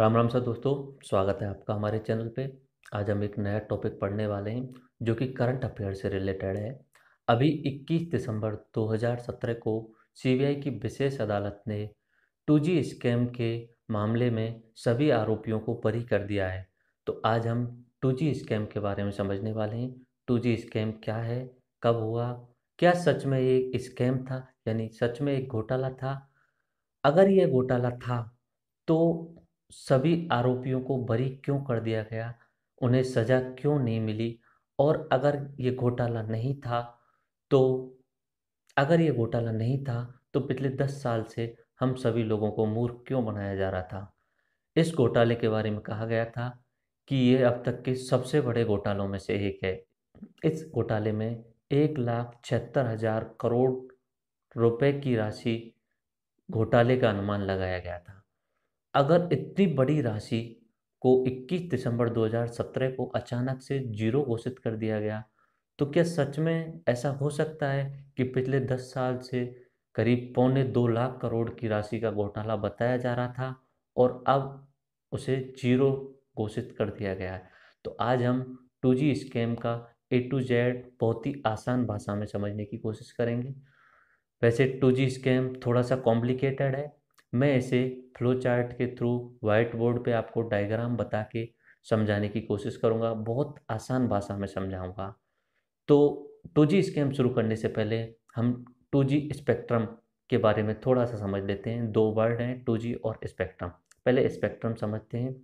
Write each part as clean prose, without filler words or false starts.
राम राम सा दोस्तों। स्वागत है आपका हमारे चैनल पे। आज हम एक नया टॉपिक पढ़ने वाले हैं जो कि करंट अफेयर से रिलेटेड है। अभी 21 दिसंबर 2017 को सीबीआई की विशेष अदालत ने 2G स्कैम के मामले में सभी आरोपियों को बरी कर दिया है। तो आज हम 2G स्कैम के बारे में समझने वाले हैं। 2G स्कैम क्या है, कब हुआ, क्या सच में ये स्कैम था, यानी सच में एक घोटाला था। अगर ये घोटाला था तो सभी आरोपियों को बरी क्यों कर दिया गया, उन्हें सज़ा क्यों नहीं मिली। और तो अगर ये घोटाला नहीं था तो पिछले 10 साल से हम सभी लोगों को मूर्ख क्यों बनाया जा रहा था। इस घोटाले के बारे में कहा गया था कि ये अब तक के सबसे बड़े घोटालों में से एक है। इस घोटाले में 1,76,000 करोड़ रुपए की राशि घोटाले का अनुमान लगाया गया था। अगर इतनी बड़ी राशि को 21 दिसंबर 2017 को अचानक से जीरो घोषित कर दिया गया, तो क्या सच में ऐसा हो सकता है कि पिछले 10 साल से करीब पौने 2 लाख करोड़ की राशि का घोटाला बताया जा रहा था और अब उसे जीरो घोषित कर दिया गया है। तो आज हम 2G स्कैम का A to Z बहुत ही आसान भाषा में समझने की कोशिश करेंगे। वैसे 2G स्कैम थोड़ा सा कॉम्प्लिकेटेड है। मैं इसे फ्लो चार्ट के थ्रू वाइट बोर्ड पे आपको डायग्राम बता के समझाने की कोशिश करूँगा, बहुत आसान भाषा में समझाऊँगा। तो 2G स्कैम शुरू करने से पहले हम 2G स्पेक्ट्रम के बारे में थोड़ा सा समझ लेते हैं। दो वर्ड हैं 2G और स्पेक्ट्रम। पहले स्पेक्ट्रम समझते हैं।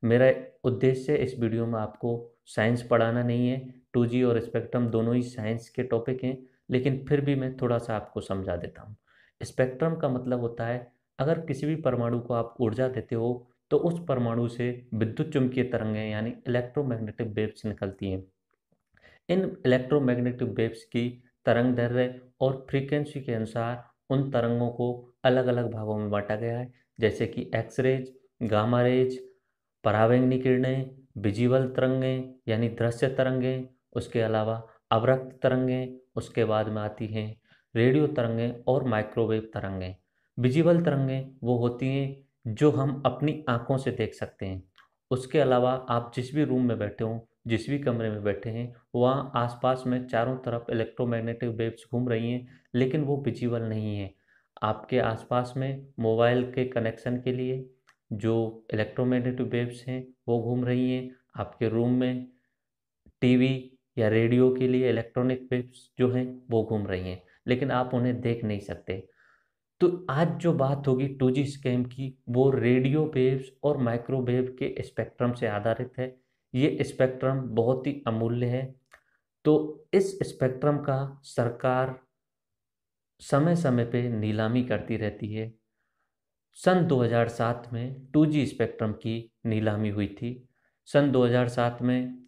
मेरा उद्देश्य इस वीडियो में आपको साइंस पढ़ाना नहीं है। 2G और स्पेक्ट्रम दोनों ही साइंस के टॉपिक हैं, लेकिन फिर भी मैं थोड़ा सा आपको समझा देता हूँ। स्पेक्ट्रम का मतलब होता है, अगर किसी भी परमाणु को आप ऊर्जा देते हो तो उस परमाणु से विद्युत चुम्बकीय तरंगें यानी इलेक्ट्रोमैग्नेटिक वेव्स निकलती हैं। इन इलेक्ट्रोमैग्नेटिक वेव्स की तरंग दैर्ध्य और फ्रीक्वेंसी के अनुसार उन तरंगों को अलग अलग भागों में बांटा गया है, जैसे कि एक्सरेज, गामा रेज, परावैंगनी किरणें, विजिबल तरंगें यानी दृश्य तरंगें, उसके अलावा अवरक्त तरंगें, उसके बाद में आती हैं रेडियो तरंगें और माइक्रोवेव तरंगें। विजिबल तरंगें वो होती हैं जो हम अपनी आंखों से देख सकते हैं। उसके अलावा आप जिस भी रूम में बैठे हों, जिस भी कमरे में बैठे हैं, वहाँ आसपास में चारों तरफ इलेक्ट्रोमैग्नेटिक वेव्स घूम रही हैं, लेकिन वो विजिबल नहीं है। आपके आसपास में मोबाइल के कनेक्शन के लिए जो इलेक्ट्रोमैग्नेटिक वेव्स हैं वो घूम रही हैं। आपके रूम में टीवी या रेडियो के लिए इलेक्ट्रॉनिक वेव्स जो हैं वो घूम रही हैं, लेकिन आप उन्हें देख नहीं सकते। तो आज जो बात होगी 2G स्कैम की, वो रेडियो वेव्स और माइक्रोवेव के स्पेक्ट्रम से आधारित है। ये स्पेक्ट्रम बहुत ही अमूल्य है। तो इस स्पेक्ट्रम का सरकार समय समय पे नीलामी करती रहती है। सन 2007 में 2G स्पेक्ट्रम की नीलामी हुई थी। सन 2007 में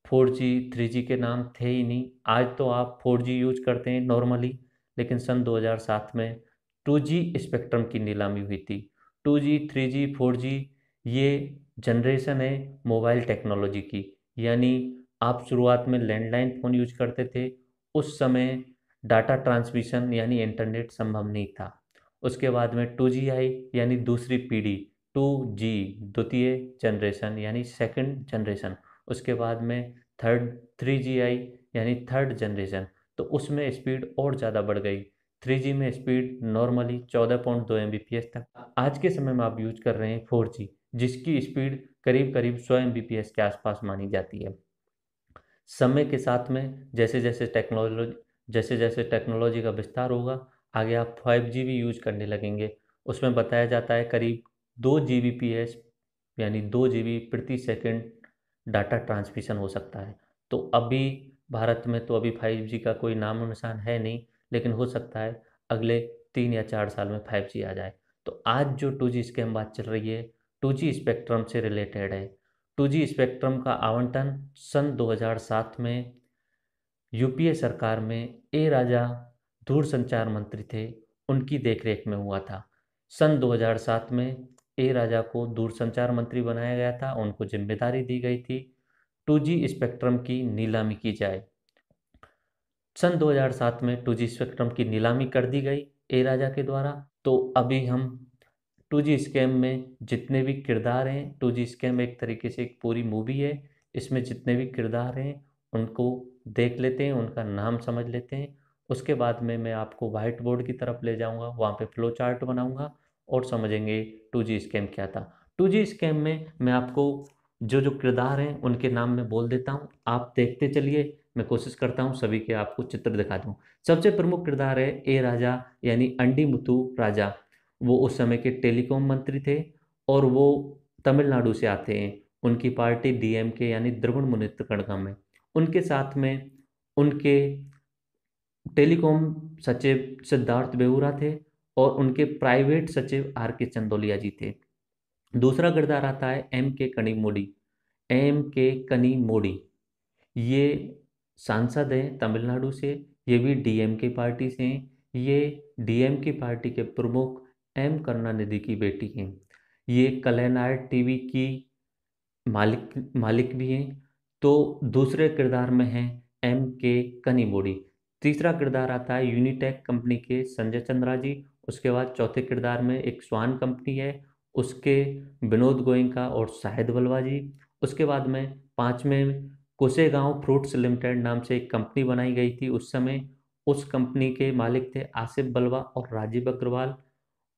4G 3G के नाम थे ही नहीं। आज तो आप 4G यूज करते हैं नॉर्मली, लेकिन सन 2007 में 2G स्पेक्ट्रम की नीलामी हुई थी। 2G 3G 4G ये जनरेशन है मोबाइल टेक्नोलॉजी की। यानी आप शुरुआत में लैंडलाइन फ़ोन यूज करते थे, उस समय डाटा ट्रांसमिशन यानी इंटरनेट संभव नहीं था। उसके बाद में 2G आई, यानी दूसरी पीढ़ी। 2G द्वितीय जनरेशन यानी सेकंड जनरेशन। उसके बाद में 3G आई, यानी थर्ड जनरेशन। तो उसमें स्पीड और ज़्यादा बढ़ गई। 3G में स्पीड नॉर्मली 14.2 Mbps तक। आज के समय में आप यूज कर रहे हैं 4G, जिसकी स्पीड करीब करीब 100 Mbps के आसपास मानी जाती है। समय के साथ में जैसे जैसे टेक्नोलॉजी का विस्तार होगा, आगे आप 5G भी यूज करने लगेंगे। उसमें बताया जाता है करीब 2 Gbps यानी 2 GB प्रति सेकंड डाटा ट्रांसमिशन हो सकता है। तो अभी भारत में तो अभी 5G का कोई नामो निशान है नहीं, लेकिन हो सकता है अगले 3 या 4 साल में 5G आ जाए। तो आज जो 2G स्कैम बात चल रही है, 2G स्पेक्ट्रम से रिलेटेड है। 2G स्पेक्ट्रम का आवंटन सन 2007 में यूपीए सरकार में ए राजा दूरसंचार मंत्री थे, उनकी देखरेख में हुआ था। सन 2007 में ए राजा को दूरसंचार मंत्री बनाया गया था, उनको जिम्मेदारी दी गई थी 2G स्पेक्ट्रम की नीलामी की जाए। सन 2007 में 2G स्पेक्ट्रम की नीलामी कर दी गई ए राजा के द्वारा। तो अभी हम 2G स्कैम में जितने भी किरदार हैं, 2G स्कैम एक तरीके से एक पूरी मूवी है, इसमें जितने भी किरदार हैं उनको देख लेते हैं, उनका नाम समझ लेते हैं। उसके बाद में मैं आपको वाइट बोर्ड की तरफ ले जाऊंगा, वहाँ पे फ्लो चार्ट बनाऊंगा और समझेंगे 2G स्कैम क्या था। 2G स्कैम में मैं आपको जो जो किरदार हैं उनके नाम मैं बोल देता हूँ, आप देखते चलिए, मैं कोशिश करता हूँ सभी के आपको चित्र दिखा दूँ। सबसे प्रमुख किरदार है ए राजा यानी अंडीमुथु राजा। वो उस समय के टेलीकॉम मंत्री थे और वो तमिलनाडु से आते हैं। उनकी पार्टी डीएमके यानी द्रविड़ मुनेत्र कड़गम है। उनके साथ में उनके टेलीकॉम सचिव सिद्धार्थ बेहुरा थे और उनके प्राइवेट सचिव आर के चंदोलिया जी थे। दूसरा किरदार आता है एम के कनिमोडी। एम के कनिमोडी ये सांसद हैं तमिलनाडु से, ये भी डीएमके पार्टी से हैं। ये डीएमके पार्टी के प्रमुख एम करुणानिधि की बेटी हैं। ये कलनाड टीवी की मालिक मालिक भी हैं। तो दूसरे किरदार में हैं एम के कनिमोडी। तीसरा किरदार आता है यूनिटेक कंपनी के संजय चंद्रा जी। उसके बाद चौथे किरदार में एक स्वान कंपनी है, उसके विनोद गोयनका और शाहिद बलवा जी। उसके बाद में पांचवें कोसेगांव फ्रूट्स लिमिटेड नाम से एक कंपनी बनाई गई थी उस समय। उस कंपनी के मालिक थे आसिफ बलवा और राजीव अग्रवाल।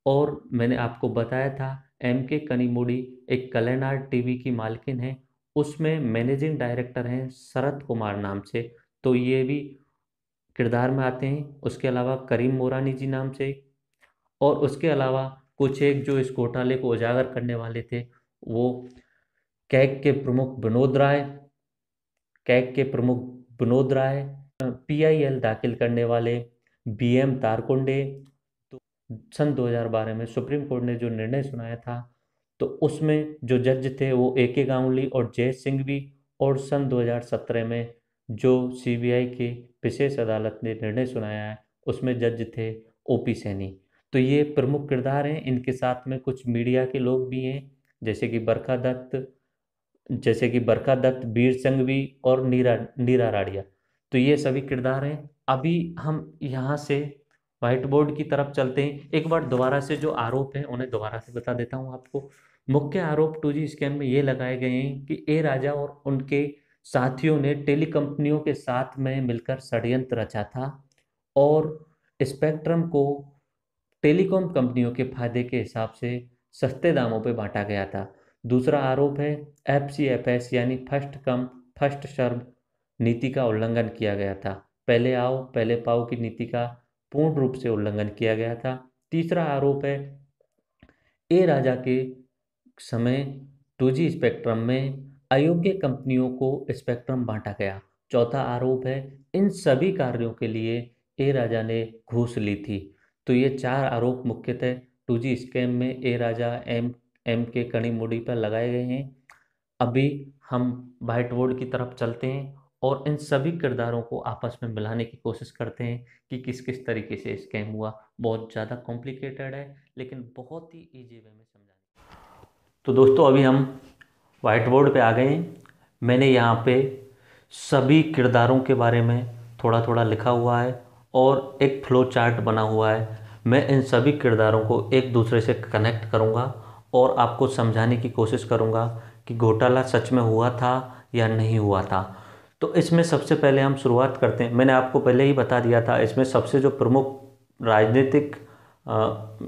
और मैंने आपको बताया था एम के कनिमोडी एक कलनाड टीवी की मालकिन है, उसमें मैनेजिंग डायरेक्टर हैं शरद कुमार नाम से। तो ये भी किरदार में आते हैं। उसके अलावा करीम मोरानी जी नाम से, और उसके अलावा कुछ एक जो इस घोटाले को उजागर करने वाले थे, वो कैग के प्रमुख विनोद राय, कैग के प्रमुख विनोद राय, पीआईएल दाखिल करने वाले बीएम तारकुंडे। तो सन 2012 में सुप्रीम कोर्ट ने जो निर्णय सुनाया था, तो उसमें जो जज थे वो ए के गांगुली और जय सिंह भी। और सन 2017 में जो सीबीआई के विशेष अदालत ने निर्णय सुनाया है, उसमें जज थे ओपी सैनी। तो ये प्रमुख किरदार हैं। इनके साथ में कुछ मीडिया के लोग भी हैं, जैसे कि बरखा दत्त, वीर संघवी और नीरा नीरा राडिया। तो ये सभी किरदार हैं। अभी हम यहाँ से व्हाइट बोर्ड की तरफ चलते हैं। एक बार दोबारा से जो आरोप हैं उन्हें दोबारा से बता देता हूँ आपको। मुख्य आरोप 2G स्कैम में ये लगाए गए हैं कि ए राजा और उनके साथियों ने टेली कंपनियों के साथ में मिलकर षड्यंत्र रचा था और स्पेक्ट्रम को टेलीकॉम कंपनियों के फायदे के हिसाब से सस्ते दामों पर बांटा गया था। दूसरा आरोप है FCFS यानी फर्स्ट कम फर्स्ट सर्व नीति का उल्लंघन किया गया था। पहले आओ पहले पाओ की नीति का पूर्ण रूप से उल्लंघन किया गया था। तीसरा आरोप है ए राजा के समय 2G स्पेक्ट्रम में अयोग्य कंपनियों को स्पेक्ट्रम बांटा गया। चौथा आरोप है इन सभी कार्यों के लिए ए राजा ने घूस ली थी। तो ये चार आरोप मुख्यतः 2G स्कैम में ए राजा एम एम के कनिमोडी पर लगाए गए हैं। अभी हम व्हाइट बोर्ड की तरफ चलते हैं और इन सभी किरदारों को आपस में मिलाने की कोशिश करते हैं कि किस किस तरीके से स्कैम हुआ। बहुत ज़्यादा कॉम्प्लिकेटेड है लेकिन बहुत ही इजी वे में समझाने। तो दोस्तों अभी हम व्हाइट बोर्ड पे आ गए हैं। मैंने यहाँ पे सभी किरदारों के बारे में थोड़ा थोड़ा लिखा हुआ है और एक फ्लो चार्ट बना हुआ है। मैं इन सभी किरदारों को एक दूसरे से कनेक्ट करूँगा और आपको समझाने की कोशिश करूँगा कि घोटाला सच में हुआ था या नहीं हुआ था। तो इसमें सबसे पहले हम शुरुआत करते हैं। मैंने आपको पहले ही बता दिया था, इसमें सबसे जो प्रमुख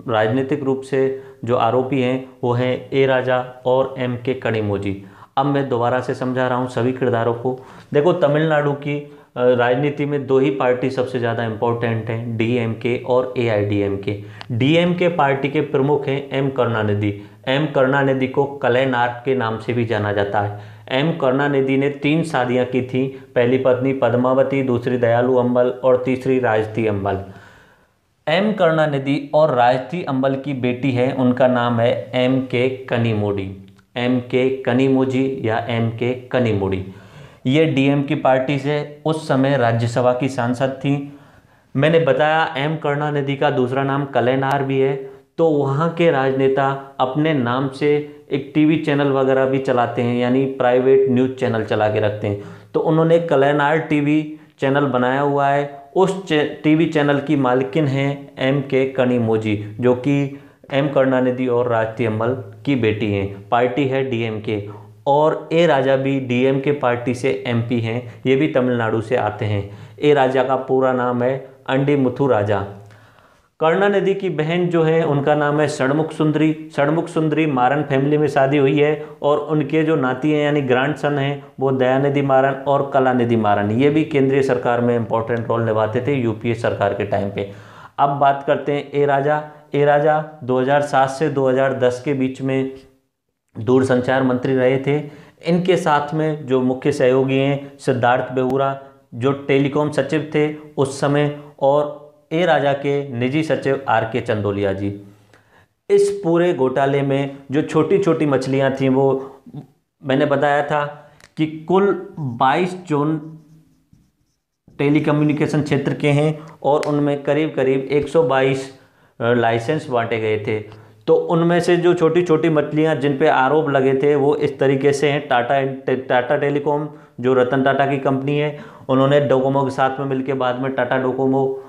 राजनीतिक रूप से जो आरोपी हैं वो हैं ए राजा और एम के कनिमोडी। अब मैं दोबारा से समझा रहा हूँ सभी किरदारों को। देखो, तमिलनाडु की राजनीति में दो ही पार्टी सबसे ज़्यादा इम्पोर्टेंट हैं, डीएमके और एआईडीएमके। डीएमके पार्टी के प्रमुख हैं एम करुणानिधि। एम करुणानिधि को कलैनार्क के नाम से भी जाना जाता है। एम करुणानिधि ने 3 शादियां की थी। पहली पत्नी पद्मावती, दूसरी दयालु अंबल और तीसरी राजती अंबल। एम करुणानिधि और राजती अंबल की बेटी है, उनका नाम है एम के कनिमोडी, एम के कनिमोजी या एम के कनिमोडी। ये डीएम की पार्टी से उस समय राज्यसभा की सांसद थी। मैंने बताया एम करुणानिधि का दूसरा नाम कलैनार भी है। तो वहाँ के राजनेता अपने नाम से एक टीवी चैनल वगैरह भी चलाते हैं, यानी प्राइवेट न्यूज़ चैनल चला के रखते हैं। तो उन्होंने कलैनार टीवी चैनल बनाया हुआ है। उस टीवी चैनल की मालकिन है एम के कनिमोजी, जो कि एम करुणानिधि और राजती अम्मल की बेटी हैं। पार्टी है डीएमके, और ए राजा भी डीएमके पार्टी से एमपी हैं, ये भी तमिलनाडु से आते हैं। ए राजा का पूरा नाम है अंडीमुथु राजा। करुणानिधि की बहन जो है उनका नाम है षणमुख सुंदरी। षणमुख सुंदरी मारन फैमिली में शादी हुई है, और उनके जो नाती हैं यानी ग्रैंड सन हैं वो दयानिधि मारन और कलानिधि मारन, ये भी केंद्रीय सरकार में इंपॉर्टेंट रोल निभाते थे यूपीए सरकार के टाइम पे। अब बात करते हैं ए राजा। ए राजा 2007 से 2010 के बीच में दूरसंचार मंत्री रहे थे। इनके साथ में जो मुख्य सहयोगी हैं सिद्धार्थ बेहुरा जो टेलीकॉम सचिव थे उस समय, और ए राजा के निजी सचिव आर के चंदोलिया जी। इस पूरे घोटाले में जो छोटी छोटी मछलियां थीं वो मैंने बताया था कि कुल 22 जोन टेलीकम्युनिकेशन क्षेत्र के हैं, और उनमें करीब करीब 122 लाइसेंस बांटे गए थे। तो उनमें से जो छोटी छोटी मछलियां जिन पे आरोप लगे थे वो इस तरीके से हैं। टाटा टेलीकॉम जो रतन टाटा की कंपनी है, उन्होंने डोकोमो के साथ में मिलकर बाद में टाटा डोकोमो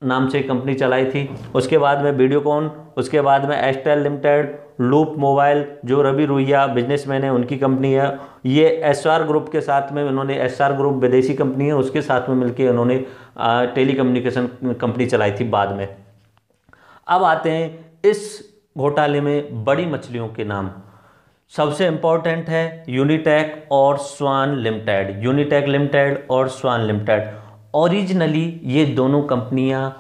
नाम से कंपनी चलाई थी। उसके बाद में वीडियोकॉन, उसके बाद में एस्टेल लिमिटेड, लूप मोबाइल जो रवि रुइया बिजनेसमैन है उनकी कंपनी है। ये एसआर ग्रुप के साथ में उन्होंने, एसआर ग्रुप विदेशी कंपनी है, उसके साथ में मिलकर उन्होंने टेलीकम्युनिकेशन कंपनी चलाई थी बाद में। अब आते हैं इस घोटाले में बड़ी मछलियों के नाम। सबसे इंपॉर्टेंट है यूनिटेक और स्वान लिमिटेड। यूनिटेक लिमिटेड और स्वान लिमिटेड। ओरिजिनली ये दोनों कंपनियां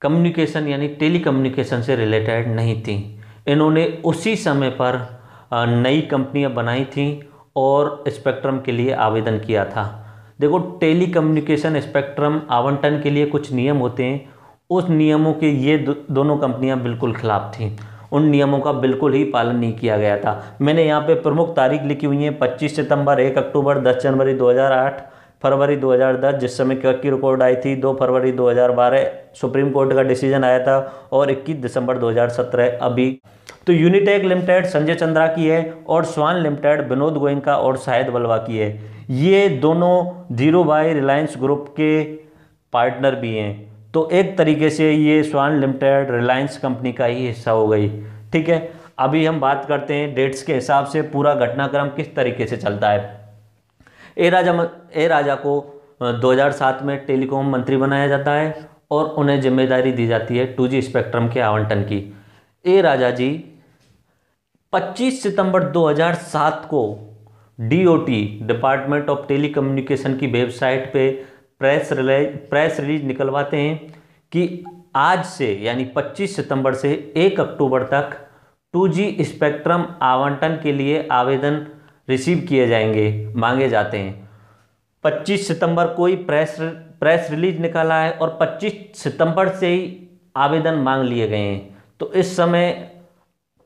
कम्युनिकेशन यानी टेलीकम्युनिकेशन से रिलेटेड नहीं थी। इन्होंने उसी समय पर नई कंपनियां बनाई थी और स्पेक्ट्रम के लिए आवेदन किया था। देखो, टेलीकम्युनिकेशन स्पेक्ट्रम आवंटन के लिए कुछ नियम होते हैं, उस नियमों के ये दोनों कंपनियां बिल्कुल खिलाफ थीं। उन नियमों का बिल्कुल ही पालन नहीं किया गया था। मैंने यहाँ पे प्रमुख तारीख लिखी हुई है 25 सितंबर, 1 अक्टूबर, 10 जनवरी 2008, फरवरी 2010 जिस समय की रिकॉर्ड आई थी, 2 फरवरी 2012 सुप्रीम कोर्ट का डिसीजन आया था, और 21 दिसंबर 2017 अभी। तो यूनिटेक लिमिटेड संजय चंद्रा की है, और स्वान लिमिटेड विनोद गोयनका और शाहिद बलवा की है। ये दोनों धीरूभाई रिलायंस ग्रुप के पार्टनर भी हैं। तो एक तरीके से ये स्वान लिमिटेड रिलायंस कंपनी का ही हिस्सा हो गई। ठीक है, अभी हम बात करते हैं डेट्स के हिसाब से पूरा घटनाक्रम किस तरीके से चलता है। ए राजा को 2007 में टेलीकॉम मंत्री बनाया जाता है, और उन्हें जिम्मेदारी दी जाती है 2G स्पेक्ट्रम के आवंटन की। ए राजा जी 25 सितंबर 2007 को डीओटी डिपार्टमेंट ऑफ टेलीकम्युनिकेशन की वेबसाइट पे प्रेस रिलीज निकलवाते हैं कि आज से यानी 25 सितंबर से 1 अक्टूबर तक 2G स्पेक्ट्रम आवंटन के लिए आवेदन रिसीव किए जाएंगे, मांगे जाते हैं। 25 सितंबर को ही प्रेस रिलीज निकाला है, और 25 सितंबर से ही आवेदन मांग लिए गए हैं। तो इस समय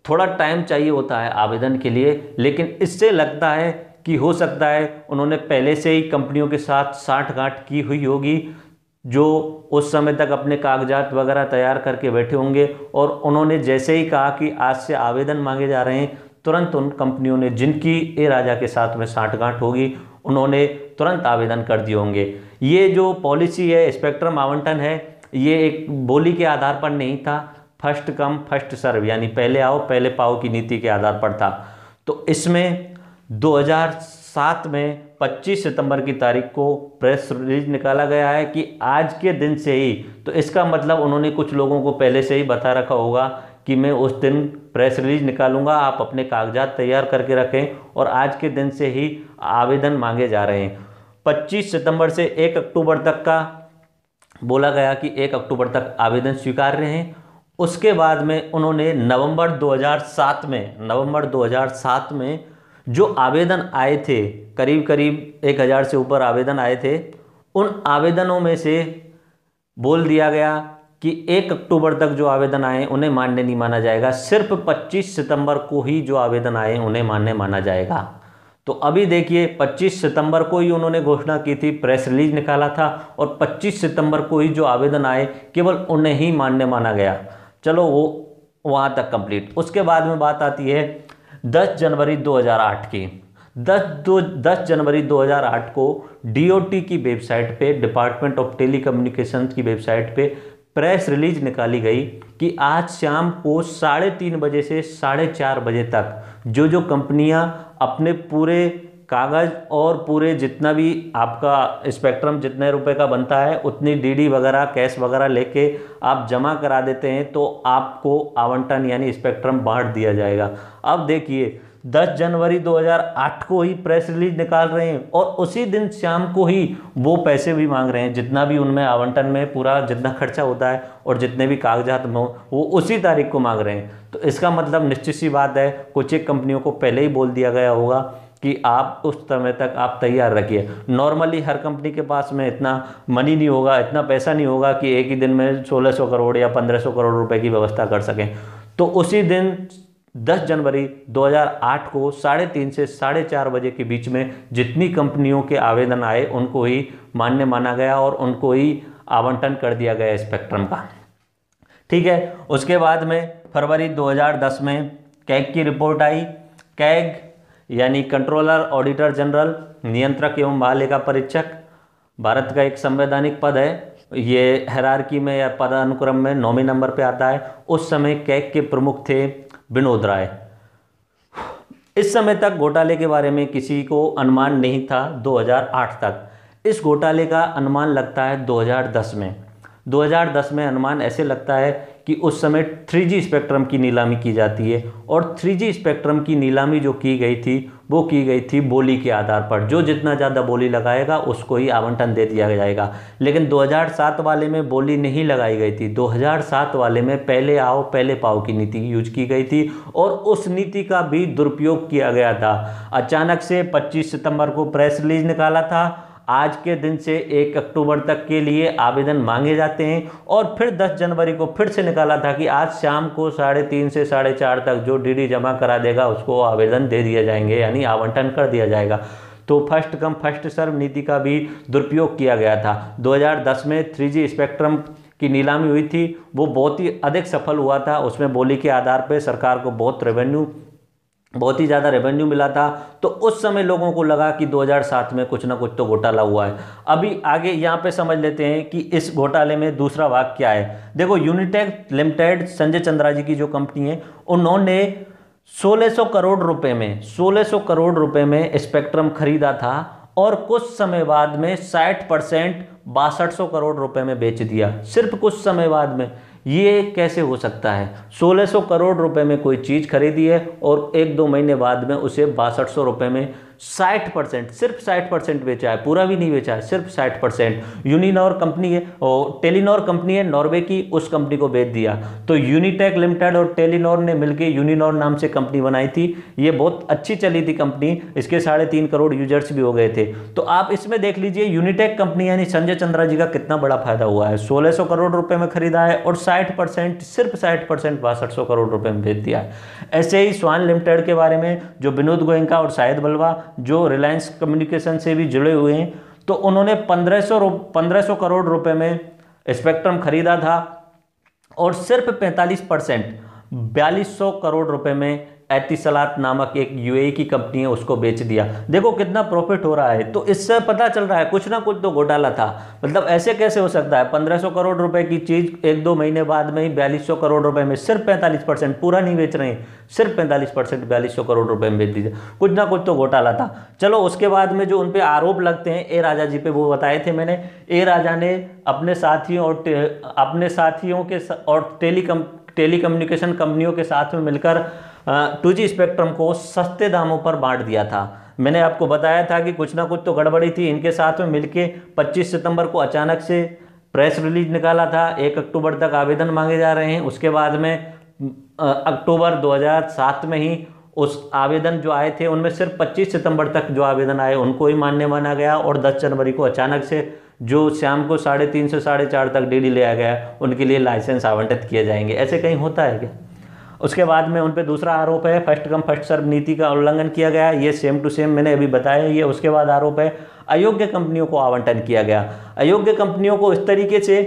थोड़ा टाइम चाहिए होता है आवेदन के लिए, लेकिन इससे लगता है कि हो सकता है उन्होंने पहले से ही कंपनियों के साथ साठगांठ की हुई होगी, जो उस समय तक अपने कागजात वगैरह तैयार करके बैठे होंगे, और उन्होंने जैसे ही कहा कि आज से आवेदन मांगे जा रहे हैं, तुरंत उन कंपनियों ने जिनकी ए राजा के साथ में साठगांठ होगी उन्होंने तुरंत आवेदन कर दिए होंगे। ये जो पॉलिसी है, स्पेक्ट्रम आवंटन है, ये एक बोली के आधार पर नहीं था, फर्स्ट कम फर्स्ट सर्व यानी पहले आओ पहले पाओ की नीति के आधार पर था। तो इसमें 2007 में 25 सितंबर की तारीख को प्रेस रिलीज निकाला गया है कि आज के दिन से ही, तो इसका मतलब उन्होंने कुछ लोगों को पहले से ही बता रखा होगा कि मैं उस दिन प्रेस रिलीज निकालूंगा, आप अपने कागजात तैयार करके रखें, और आज के दिन से ही आवेदन मांगे जा रहे हैं। 25 सितंबर से 1 अक्टूबर तक का बोला गया कि 1 अक्टूबर तक आवेदन स्वीकार्य हैं। उसके बाद में उन्होंने नवंबर 2007 में जो आवेदन आए थे, करीब करीब 1000 से ऊपर आवेदन आए थे, उन आवेदनों में से बोल दिया गया कि 1 अक्टूबर तक जो आवेदन आए उन्हें मान्य नहीं माना जाएगा, सिर्फ 25 सितंबर को ही जो आवेदन आए उन्हें मान्य माना जाएगा। तो अभी देखिए 25 सितंबर को ही उन्होंने घोषणा की थी, प्रेस रिलीज निकाला था, और 25 सितंबर को ही जो आवेदन आए केवल उन्हें ही मान्य माना गया। चलो वो वहाँ तक कंप्लीट। उसके बाद में बात आती है 10 जनवरी 2008 की। 10 जनवरी 2008 को डीओटी की वेबसाइट पे, डिपार्टमेंट ऑफ टेलीकम्युनिकेशन की वेबसाइट पे प्रेस रिलीज निकाली गई कि आज शाम को 3:30 बजे से 4:30 बजे तक जो जो कंपनियां अपने पूरे कागज़ और पूरे जितना भी आपका स्पेक्ट्रम जितने रुपए का बनता है उतनी डीडी वगैरह कैश वगैरह लेके आप जमा करा देते हैं तो आपको आवंटन यानी स्पेक्ट्रम बांट दिया जाएगा। अब देखिए 10 जनवरी 2008 को ही प्रेस रिलीज निकाल रहे हैं और उसी दिन शाम को ही वो पैसे भी मांग रहे हैं, जितना भी उनमें आवंटन में पूरा जितना खर्चा होता है और जितने भी कागजात में वो उसी तारीख को मांग रहे हैं। तो इसका मतलब निश्चित सी बात है कुछ एक कंपनियों को पहले ही बोल दिया गया होगा कि आप उस समय तक आप तैयार रखिए। नॉर्मली हर कंपनी के पास में इतना मनी नहीं होगा, इतना पैसा नहीं होगा कि एक ही दिन में 1600 करोड़ या 1500 करोड़ रुपए की व्यवस्था कर सकें। तो उसी दिन 10 जनवरी 2008 को 3:30 से 4:30 बजे के बीच में जितनी कंपनियों के आवेदन आए उनको ही मान्य माना गया और उनको ही आवंटन कर दिया गया स्पेक्ट्रम का। ठीक है, उसके बाद में फरवरी 2010 में कैग की रिपोर्ट आई। कैग यानी कंट्रोलर ऑडिटर जनरल, नियंत्रक एवं महालेखा परीक्षक, भारत का एक संवैधानिक पद है। ये हायरार्की में या पदानुक्रम में 9वें नंबर पे आता है। उस समय कैग के प्रमुख थे विनोद राय। इस समय तक घोटाले के बारे में किसी को अनुमान नहीं था 2008 तक। इस घोटाले का अनुमान लगता है 2010 में। 2010 में अनुमान ऐसे लगता है कि उस समय 3G स्पेक्ट्रम की नीलामी की जाती है और 3G स्पेक्ट्रम की नीलामी जो की गई थी वो की गई थी बोली के आधार पर। जो जितना ज़्यादा बोली लगाएगा उसको ही आवंटन दे दिया जाएगा। लेकिन 2007 वाले में बोली नहीं लगाई गई थी। 2007 वाले में पहले आओ पहले पाओ की नीति यूज की गई थी और उस नीति का भी दुरुपयोग किया गया था। अचानक से 25 सितंबर को प्रेस रिलीज निकाला था। आज के दिन से 1 अक्टूबर तक के लिए आवेदन मांगे जाते हैं और फिर 10 जनवरी को फिर से निकाला था कि आज शाम को 3:30 से 4:30 तक जो डीडी जमा करा देगा उसको आवेदन दे दिया जाएंगे यानी आवंटन कर दिया जाएगा। तो फर्स्ट कम फर्स्ट सर्व नीति का भी दुरुपयोग किया गया था। 2010 में 3G स्पेक्ट्रम की नीलामी हुई थी, वो बहुत ही अधिक सफल हुआ था। उसमें बोली के आधार पर सरकार को बहुत ही ज़्यादा रेवेन्यू मिला था। तो उस समय लोगों को लगा कि 2007 में कुछ ना कुछ तो घोटाला हुआ है। अभी आगे यहाँ पे समझ लेते हैं कि इस घोटाले में दूसरा भाग क्या है। देखो यूनिटेक लिमिटेड संजय चंद्रा जी की जो कंपनी है उन्होंने 1600 करोड़ रुपए में 1600 करोड़ रुपए में स्पेक्ट्रम खरीदा था और कुछ समय बाद में 60% 6200 करोड़ रुपए में बेच दिया। सिर्फ कुछ समय बाद में। ये कैसे हो सकता है? 1600 करोड़ रुपए में कोई चीज़ खरीदी है और 1-2 महीने बाद में उसे 6200 रुपए में 60% सिर्फ 60% बेचा है, पूरा भी नहीं बेचा है, सिर्फ 60%। यूनिनॉर कंपनी है और टेलीनॉर कंपनी है नॉर्वे की, उस कंपनी को बेच दिया। तो यूनिटेक लिमिटेड और टेलीनॉर ने मिलकर यूनिनॉर नाम से कंपनी बनाई थी। ये बहुत अच्छी चली थी कंपनी, इसके 3.5 करोड़ यूजर्स भी हो गए थे। तो आप इसमें देख लीजिए यूनिटेक कंपनी यानी संजय चंद्रा जी का कितना बड़ा फायदा हुआ है। 1600 करोड़ रुपए में खरीदा है और 60% सिर्फ 60% 6200 करोड़ रुपए में बेच दिया है। ऐसे ही स्वान लिमिटेड के बारे में जो विनोद गोयनका और शाहिद बलवा जो रिलायंस कम्युनिकेशन से भी जुड़े हुए हैं, तो उन्होंने 1500 करोड़ रुपए में स्पेक्ट्रम खरीदा था और सिर्फ 45% 4200 करोड़ रुपए में एतिसलात नामक एक यूएई की कंपनी है उसको बेच दिया। देखो कितना प्रॉफिट हो रहा है। तो इससे पता चल रहा है कुछ ना कुछ तो घोटाला था। मतलब ऐसे कैसे हो सकता है 1500 करोड़ रुपए की चीज 1-2 महीने बाद में ही 4200 करोड़ रुपए में सिर्फ 45%, पूरा नहीं बेच रहे हैं, सिर्फ 45% 4200 करोड़ रुपए में बेच दीजिए। कुछ ना कुछ तो घोटाला था। चलो उसके बाद में जो उन पे आरोप लगते हैं ए राजा जी पे, वो बताए थे मैंने। ए राजा ने अपने साथियों के और टेलीकम्युनिकेशन कंपनियों के साथ में मिलकर 2G स्पेक्ट्रम को सस्ते दामों पर बांट दिया था। मैंने आपको बताया था कि कुछ ना कुछ तो गड़बड़ी थी। इनके साथ में मिलके 25 सितंबर को अचानक से प्रेस रिलीज निकाला था। 1 अक्टूबर तक आवेदन मांगे जा रहे हैं। उसके बाद में अक्टूबर 2007 में ही उस आवेदन जो आए थे उनमें सिर्फ 25 सितंबर तक जो आवेदन आए उनको ही मान्य माना गया और 10 जनवरी को अचानक से जो शाम को 3:30 से 4:30 तक डीडी लिया गया उनके लिए लाइसेंस आवंटित किए जाएंगे। ऐसे कहीं होता है क्या? उसके बाद में उन पे दूसरा आरोप है फर्स्ट कम फर्स्ट सर्व नीति का उल्लंघन किया गया। ये सेम टू सेम मैंने अभी बताया ये। उसके बाद आरोप है अयोग्य कंपनियों को आवंटन किया गया। अयोग्य कंपनियों को इस तरीके से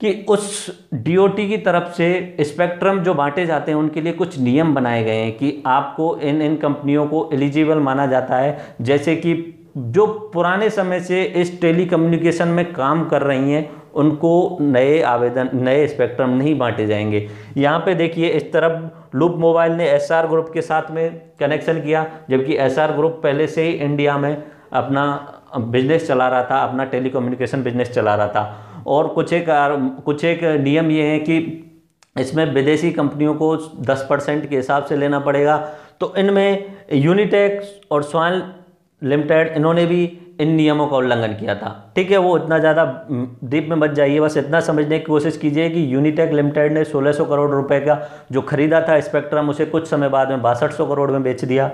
कि उस डीओटी की तरफ से स्पेक्ट्रम जो बांटे जाते हैं उनके लिए कुछ नियम बनाए गए हैं कि आपको इन कंपनियों को एलिजिबल माना जाता है। जैसे कि जो पुराने समय से इस टेलीकम्युनिकेशन में काम कर रही हैं उनको नए स्पेक्ट्रम नहीं बांटे जाएंगे। यहाँ पे देखिए इस तरफ लूप मोबाइल ने एसआर ग्रुप के साथ में कनेक्शन किया, जबकि एसआर ग्रुप पहले से ही इंडिया में अपना बिजनेस चला रहा था, अपना टेलीकम्युनिकेशन बिजनेस चला रहा था। और कुछ एक नियम ये है कि इसमें विदेशी कंपनियों को 10% के हिसाब से लेना पड़ेगा। तो इनमें यूनिटेक और स्वान लिमिटेड इन्होंने भी इन नियमों का उल्लंघन किया था। ठीक है, वो इतना ज़्यादा डीप में मत जाइए, बस इतना समझने की कोशिश कीजिए कि यूनिटेक लिमिटेड ने 1600 करोड़ रुपए का जो खरीदा था स्पेक्ट्रम, उसे कुछ समय बाद में 6200 करोड़ में बेच दिया।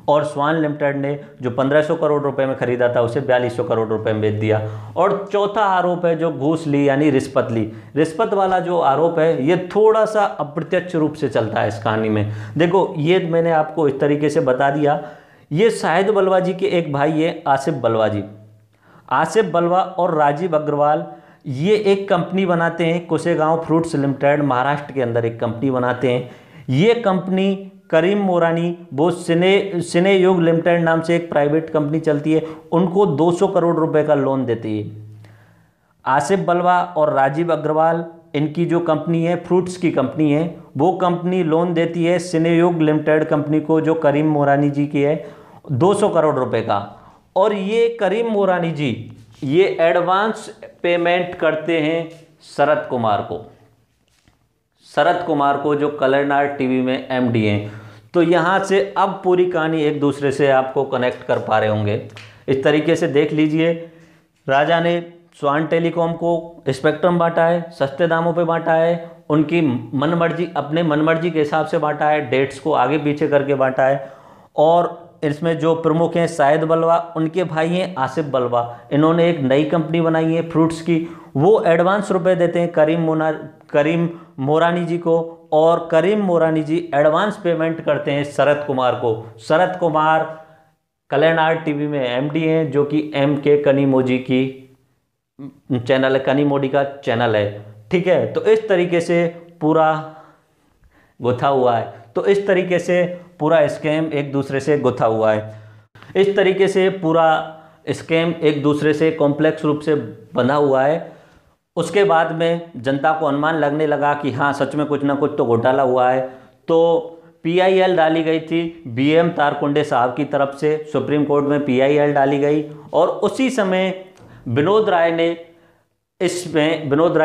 और स्वान लिमिटेड ने जो 1500 करोड़ रुपए में खरीदा था उसे 4200 करोड़ रुपए में बेच दिया। और चौथा आरोप है जो घूस ली यानी रिश्वत ली। रिश्वत वाला जो आरोप है ये थोड़ा सा अप्रत्यक्ष रूप से चलता है इस कहानी में। देखो, ये मैंने आपको इस तरीके से बता दिया। ये शाहिद बलवा जी के एक भाई है आसिफ बलवा जी। आसिफ बलवा और राजीव अग्रवाल ये एक कंपनी बनाते हैं, कोसेगांव फ्रूट्स लिमिटेड, महाराष्ट्र के अंदर एक कंपनी बनाते हैं। ये कंपनी करीम मोरानी वो सिने युग लिमिटेड नाम से एक प्राइवेट कंपनी चलती है, उनको 200 करोड़ रुपए का लोन देती है। आसिफ बलवा और राजीव अग्रवाल इनकी जो कंपनी है फ्रूट्स की कंपनी है, वो कंपनी लोन देती है सिनेयुग लिमिटेड कंपनी को जो करीम मोरानी जी की है 200 करोड़ रुपए का। और ये करीम मोरानी जी ये एडवांस पेमेंट करते हैं शरद कुमार को, शरद कुमार को जो कलरनाट टीवी में एमडी हैं। तो यहाँ से अब पूरी कहानी एक दूसरे से आपको कनेक्ट कर पा रहे होंगे। इस तरीके से देख लीजिए, राजा ने स्वान टेलीकॉम को स्पेक्ट्रम बांटा है, सस्ते दामों पे बांटा है, उनकी मनमर्जी अपने मनमर्जी के हिसाब से बांटा है, डेट्स को आगे पीछे करके बांटा है। और इसमें जो प्रमुख हैं शाहिद बलवा, उनके भाई हैं आसिफ बलवा, इन्होंने एक नई कंपनी बनाई है फ्रूट्स की। वो एडवांस रुपए देते हैं करीम मोरानी जी को, और करीम मोरानी जी एडवांस पेमेंट करते हैं शरद कुमार को। शरद कुमार कलरनाट टीवी में एमडी हैं, जो कि MK कनीमोजी की चैनल है, कनीमोडी का चैनल है। ठीक है, तो इस तरीके से पूरा गुथा हुआ है। तो इस तरीके से पूरा स्कैम एक दूसरे से गुथा हुआ है। इस तरीके से पूरा स्कैम एक दूसरे से कॉम्प्लेक्स रूप से बंधा हुआ है। उसके बाद में जनता को अनुमान लगने लगा कि हाँ सच में कुछ ना कुछ तो घोटाला हुआ है। तो PIL डाली गई थी BM तारकुंडे साहब की तरफ से, सुप्रीम कोर्ट में PIL डाली गई। और उसी समय विनोद राय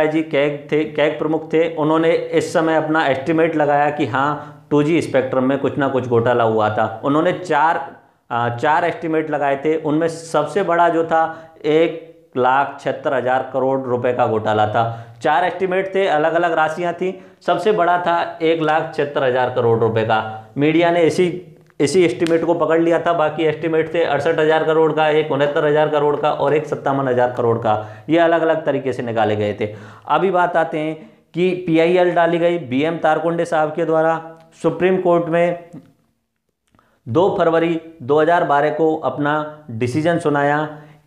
जी कैग प्रमुख थे, उन्होंने इस समय अपना एस्टिमेट लगाया कि हाँ 2G स्पेक्ट्रम में कुछ ना कुछ घोटाला हुआ था। उन्होंने चार एस्टिमेट लगाए थे, उनमें सबसे बड़ा जो था 1,76,000 करोड़ रुपए का घोटाला था। 4 एस्टिमेट थे, अलग अलग राशियां थी, सबसे बड़ा था 1,76,000 करोड़ रुपए का। मीडिया ने इसी एस्टिमेट को पकड़ लिया था। बाकी एस्टिमेट थे 68,000 करोड़ का, एक 69,000 करोड़ का और एक 57,000 करोड़ का। ये अलग अलग तरीके से निकाले गए थे। अभी बात आते हैं कि PIL डाली गई BM तारकुंडे साहब के द्वारा। सुप्रीम कोर्ट में 2 फरवरी 2012 को अपना डिसीजन सुनाया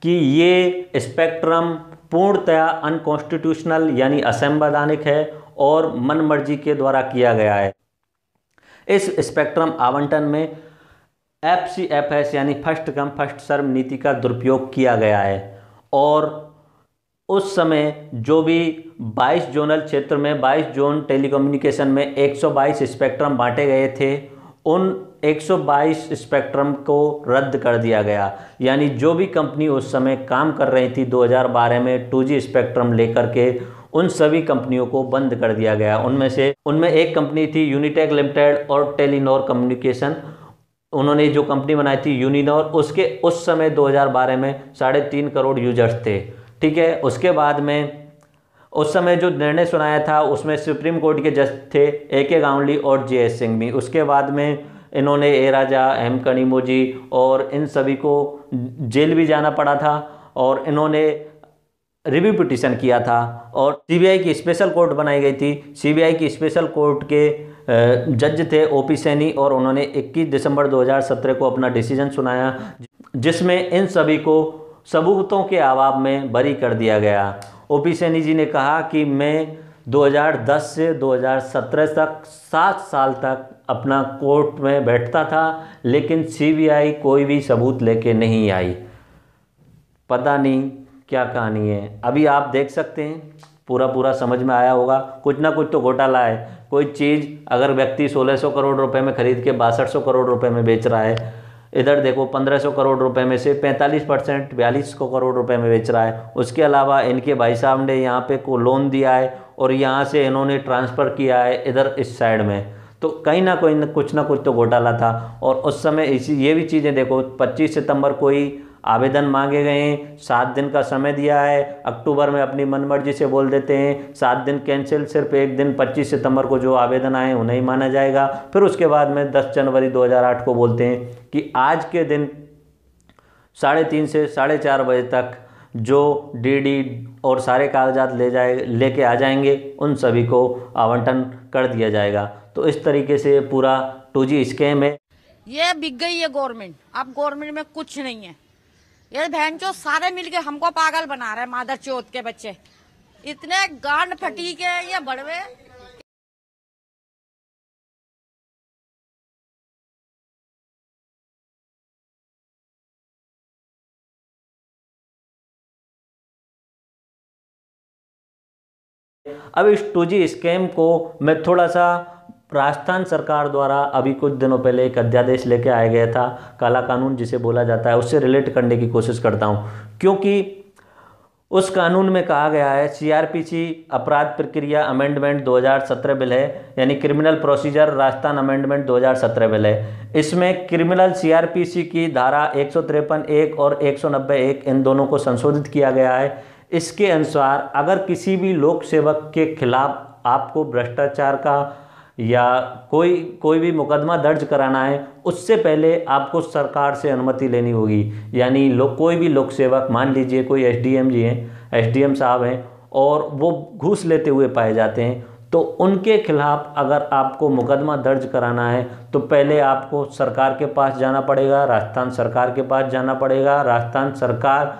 कि ये स्पेक्ट्रम पूर्णतया अनकॉन्स्टिट्यूशनल यानी असंवैधानिक है और मनमर्जी के द्वारा किया गया है। इस स्पेक्ट्रम आवंटन में FCFS यानी फर्स्ट कम फर्स्ट सर्व नीति का दुरुपयोग किया गया है। और उस समय जो भी 22 जोनल क्षेत्र में 22 जोन टेलीकम्युनिकेशन में 122 स्पेक्ट्रम बांटे गए थे, उन 122 स्पेक्ट्रम को रद्द कर दिया गया। यानी जो भी कंपनी उस समय काम कर रही थी 2012 में 2G स्पेक्ट्रम लेकर के, उन सभी कंपनियों को बंद कर दिया गया। उनमें एक कंपनी थी यूनिटेक लिमिटेड और टेलीनॉर कम्युनिकेशन। उन्होंने जो कंपनी बनाई थी यूनिनॉर, उसके उस समय 2012 में 3.5 करोड़ यूजर्स थे। ठीक है, उसके बाद में उस समय जो निर्णय सुनाया था उसमें सुप्रीम कोर्ट के जज थे AK गांवली और JS सिंह भी। उसके बाद में इन्होंने A राजा, M कनीमोजी और इन सभी को जेल भी जाना पड़ा था और इन्होंने रिव्यू पिटीशन किया था। और CBI की स्पेशल कोर्ट बनाई गई थी। CBI की स्पेशल कोर्ट के जज थे OP सैनी और उन्होंने 21 दिसंबर 2017 को अपना डिसीजन सुनाया, जिसमें इन सभी को सबूतों के अभाव में बरी कर दिया गया। OP सैनी जी ने कहा कि मैं 2010 से 2017 तक 7 साल तक अपना कोर्ट में बैठता था, लेकिन CBI कोई भी सबूत लेके नहीं आई। पता नहीं क्या कहानी है। अभी आप देख सकते हैं, पूरा पूरा समझ में आया होगा। कुछ ना कुछ तो घोटाला है। कोई चीज़ अगर व्यक्ति 1600 करोड़ रुपए में खरीद के 6200 करोड़ रुपए में बेच रहा है, इधर देखो 1500 करोड़ रुपए में से 45% 4200 करोड़ रुपए में बेच रहा है। उसके अलावा इनके भाई साहब ने यहाँ पे को लोन दिया है और यहाँ से इन्होंने ट्रांसफ़र किया है इधर इस साइड में। तो कहीं ना कोई कुछ ना कुछ तो घोटाला था। और उस समय इसी ये भी चीज़ें देखो, 25 सितंबर को ही आवेदन मांगे गए हैं, 7 दिन का समय दिया है। अक्टूबर में अपनी मनमर्जी से बोल देते हैं 7 दिन कैंसिल, सिर्फ एक दिन 25 सितंबर को जो आवेदन आए उन्हें ही माना जाएगा। फिर उसके बाद में 10 जनवरी 2008 को बोलते हैं कि आज के दिन 3:30 से 4:30 बजे तक जो डीडी और सारे कागजात लेके आ जाएंगे उन सभी को आवंटन कर दिया जाएगा। तो इस तरीके से पूरा 2G स्कैम है। ये बिक गई है गवर्नमेंट। अब गवर्नमेंट में कुछ नहीं है। ये बहन चो सारे मिलके हमको पागल बना रहे हैं, मादर चौथ के बच्चे इतने गांड फटी के ये बड़वे। अब इस 2G स्कैम को मैं थोड़ा सा, राजस्थान सरकार द्वारा अभी कुछ दिनों पहले एक अध्यादेश लेके आया गया था, काला कानून जिसे बोला जाता है, उससे रिलेट करने की कोशिश करता हूँ। क्योंकि उस कानून में कहा गया है, CRPC अपराध प्रक्रिया अमेंडमेंट 2017 बिल है, यानी criminal procedure Rajasthan amendment 2017 bill है। इसमें क्रिमिनल CRPC की धारा 153(1) और 190(1) इन दोनों को संशोधित किया गया है। इसके अनुसार अगर किसी भी लोक सेवक के खिलाफ आपको भ्रष्टाचार का या कोई भी मुकदमा दर्ज कराना है, उससे पहले आपको सरकार से अनुमति लेनी होगी। यानी कोई भी लोक सेवक, मान लीजिए कोई SDM जी हैं, SDM साहब हैं और वो घूस लेते हुए पाए जाते हैं, तो उनके खिलाफ अगर आपको मुकदमा दर्ज कराना है तो पहले आपको सरकार के पास जाना पड़ेगा, राजस्थान सरकार के पास जाना पड़ेगा। राजस्थान सरकार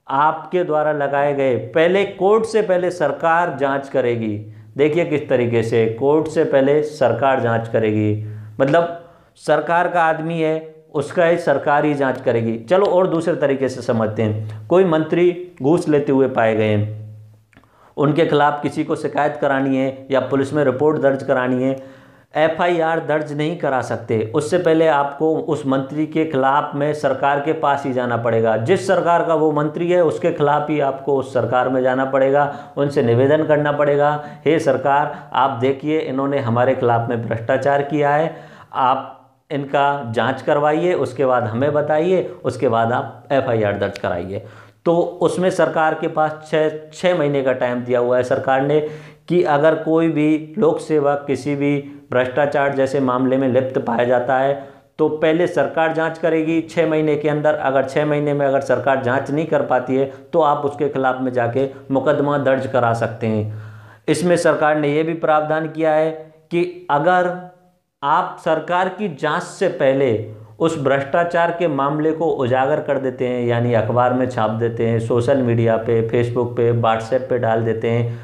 आपके द्वारा लगाए गए, पहले कोर्ट से पहले सरकार जांच करेगी। देखिए किस तरीके से, कोर्ट से पहले सरकार जांच करेगी, मतलब सरकार का आदमी है, उसका ही सरकार ही जांच करेगी। चलो और दूसरे तरीके से समझते हैं, कोई मंत्री घूस लेते हुए पाए गए हैं, उनके खिलाफ किसी को शिकायत करानी है या पुलिस में रिपोर्ट दर्ज करानी है, FIR दर्ज नहीं करा सकते। उससे पहले आपको उस मंत्री के खिलाफ में सरकार के पास ही जाना पड़ेगा। जिस सरकार का वो मंत्री है उसके खिलाफ ही आपको उस सरकार में जाना पड़ेगा, उनसे निवेदन करना पड़ेगा, हे सरकार आप देखिए इन्होंने हमारे खिलाफ में भ्रष्टाचार किया है, आप इनका जांच करवाइए, उसके बाद हमें बताइए, उसके बाद आप FIR दर्ज कराइए। तो उसमें सरकार के पास 6 महीने का टाइम दिया हुआ है सरकार ने, कि अगर कोई भी लोक सेवक किसी भी भ्रष्टाचार जैसे मामले में लिप्त पाया जाता है तो पहले सरकार जांच करेगी 6 महीने के अंदर। अगर 6 महीने में अगर सरकार जांच नहीं कर पाती है तो आप उसके खिलाफ में जाके मुकदमा दर्ज करा सकते हैं। इसमें सरकार ने यह भी प्रावधान किया है कि अगर आप सरकार की जांच से पहले उस भ्रष्टाचार के मामले को उजागर कर देते हैं, यानी अखबार में छाप देते हैं, सोशल मीडिया पे, फेसबुक पे, व्हाट्सएप पे डाल देते हैं,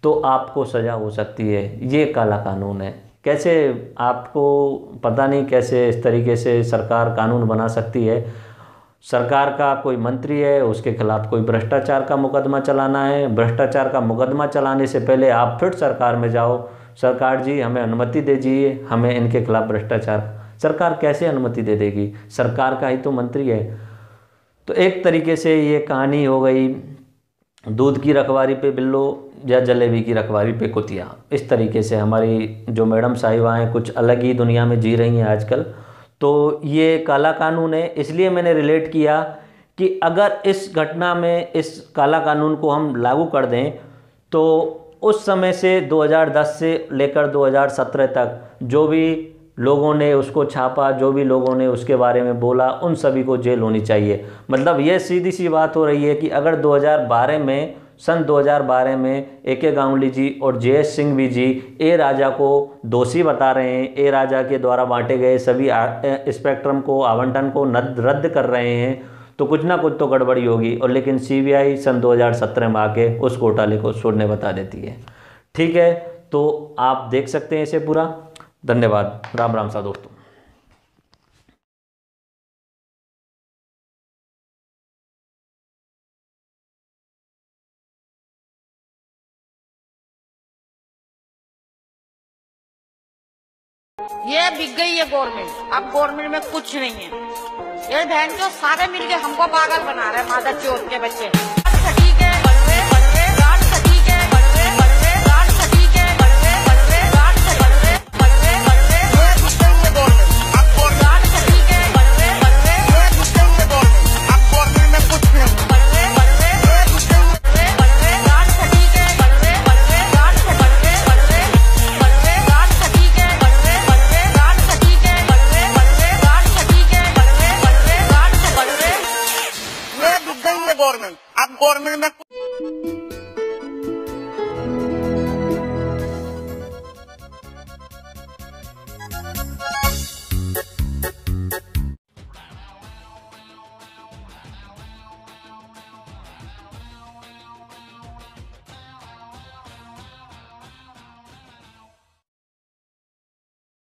तो आपको सज़ा हो सकती है। ये काला कानून है। कैसे, आपको पता नहीं कैसे इस तरीके से सरकार कानून बना सकती है। सरकार का कोई मंत्री है, उसके खिलाफ कोई भ्रष्टाचार का मुकदमा चलाना है, भ्रष्टाचार का मुकदमा चलाने से पहले आप फिर सरकार में जाओ, सरकार जी हमें अनुमति दीजिए, हमें इनके खिलाफ भ्रष्टाचार। सरकार कैसे अनुमति दे देगी, सरकार का ही तो मंत्री है। तो एक तरीके से ये कहानी हो गई, दूध की रखवारी पे बिल्लो या जलेबी की रखवारी पे कुतिया। इस तरीके से हमारी जो मैडम साहिबा हैं कुछ अलग ही दुनिया में जी रही हैं आजकल। तो ये काला कानून है, इसलिए मैंने रिलेट किया कि अगर इस घटना में इस काला कानून को हम लागू कर दें तो उस समय से 2010 से लेकर 2017 तक जो भी लोगों ने उसको छापा, जो भी लोगों ने उसके बारे में बोला, उन सभी को जेल होनी चाहिए। मतलब ये सीधी सी बात हो रही है कि अगर 2012 में, सन 2012 में AK गांगुली जी और JS सिंघवी जी ए राजा को दोषी बता रहे हैं, ए राजा के द्वारा बांटे गए सभी स्पेक्ट्रम को, आवंटन को रद्द कर रहे हैं, तो कुछ ना कुछ तो गड़बड़ी होगी। और लेकिन CBI सन 2017 में आके उस घोटाले को शून्य बता देती है। ठीक है, तो आप देख सकते हैं इसे पूरा। धन्यवाद। राम राम सा दोस्तों। ये बिक गई है गवर्नमेंट, अब गवर्नमेंट में कुछ नहीं है। ये बहन जो सारे मिलके हमको पागल बना रहे हैं, मादर चौथ के बच्चे। ठीक है, बड़वे बड़वे गांड सटीक है, बड़वे बड़वे गांड सटीक है, बड़वे बड़वे गांड बड़वे बड़वे बड़वे ये बिक गई है गवर्नमेंट, अब गांड सटीक है, बड़वे बड़वे ये बिक गई है गवर्नमेंट, अब गवर्नमेंट में कुछ नहीं। बड़वे बड़वे ये बिक गई है, बड़वे गांड सटीक है, बड़वे बड़वे गांड बड़वे बड़वे बड़वे गांड सटीक है, बड़वे बड़वे गांड सटीक है, बड़वे बड़वे गांड सटीक है, बड़वे बड़वे गांड बड़वे ये बिक गई है गवर्नमेंट, अब गवर्नमेंट में